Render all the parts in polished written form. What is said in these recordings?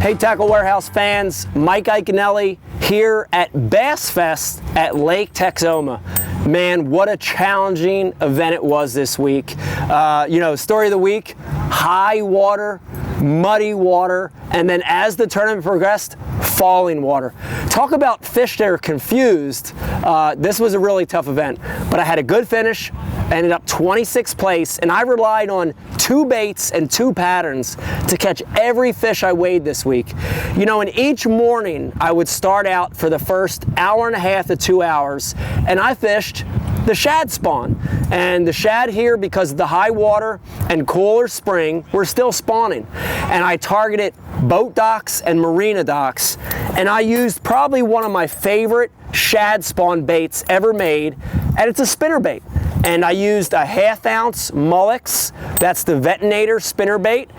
Hey Tackle Warehouse fans, Mike Iaconelli here at BASSfest at Lake Texoma. Man, what a challenging event it was this week. Story of the week, high water, muddy water, and then as the tournament progressed, falling water. Talk about fish that are confused. This was a really tough event, but I had a good finish, ended up 26th place, and I relied on 2 baits and 2 patterns to catch every fish I weighed this week. And each morning I would start out for the first hour and a half to 2 hours, and I fished the shad spawn. And the shad here, because of the high water and cooler spring, we're still spawning. And I targeted boat docks and marina docks, and I used probably one of my favorite shad spawn baits ever made, and it's a spinnerbait. And I used a 1/2 ounce molix, that's the Venator spinnerbait,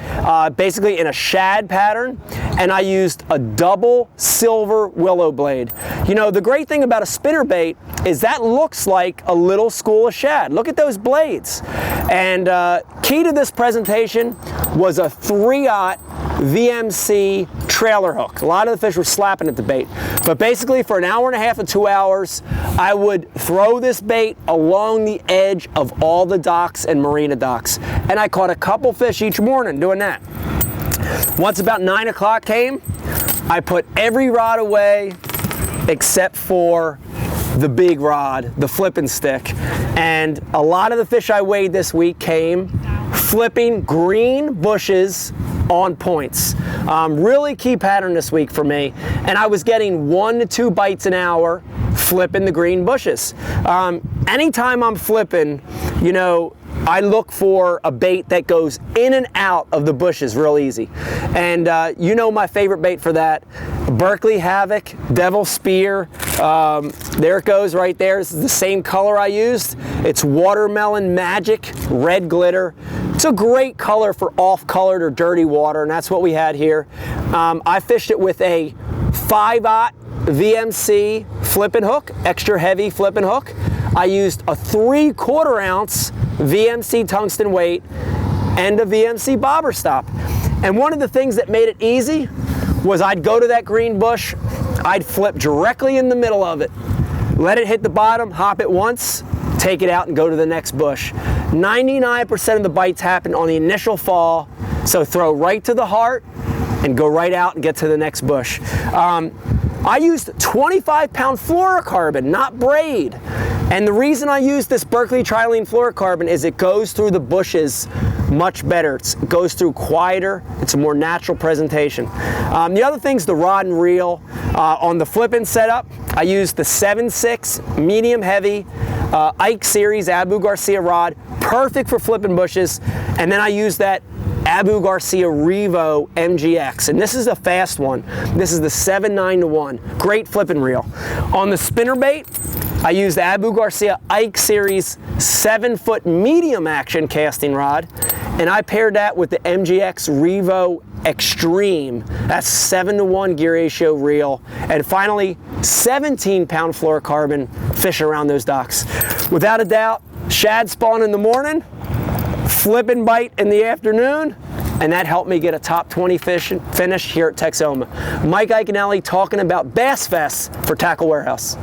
basically in a shad pattern, and I used a double silver willow blade. The great thing about a spinnerbait is that looks like a little school of shad. Look at those blades. And key to this presentation was a 3/0 VMC trailer hook. A lot of the fish were slapping at the bait. But basically for an hour and a half to 2 hours, I would throw this bait along the edge of all the docks and marina docks. And I caught a couple fish each morning doing that. Once about 9 o'clock came, I put every rod away except for the big rod, the flipping stick. And a lot of the fish I weighed this week came flipping green bushes on points. Really key pattern this week for me. And I was getting 1 to 2 bites an hour flipping the green bushes. Anytime I'm flipping, I look for a bait that goes in and out of the bushes real easy. And my favorite bait for that, Berkley Havoc, Devil Spear. There it goes right there. This is the same color I used. It's Watermelon Magic Red Glitter. It's a great color for off-colored or dirty water, and that's what we had here. I fished it with a 5/0 VMC flipping hook, extra heavy flipping hook. I used a 3/4 ounce VMC tungsten weight and a VMC bobber stop. And one of the things that made it easy was I'd go to that green bush, I'd flip directly in the middle of it, let it hit the bottom, hop it once, take it out and go to the next bush. 99% of the bites happen on the initial fall, so throw right to the heart and go right out and get to the next bush. I used 25-pound fluorocarbon, not braid. And the reason I use this Berkley Trilene fluorocarbon is it goes through the bushes much better. It goes through quieter. It's a more natural presentation. The other thing's the rod and reel. On the flipping setup, I used the 7/6 medium heavy Ike series Abu Garcia rod, perfect for flipping bushes. And then I used that Abu Garcia Revo MGX, and this is a fast one. This is the 7/9-1, great flipping reel. On the spinnerbait, I used the Abu Garcia Ike series 7-foot medium action casting rod, and I paired that with the MGX Revo Extreme. That's 7/1 gear ratio reel, and finally 17-pound fluorocarbon fish around those docks. Without a doubt, shad spawn in the morning, flipping bite in the afternoon, and that helped me get a top 20 finish here at Texoma. Mike Iaconelli talking about BASSfest for Tackle Warehouse.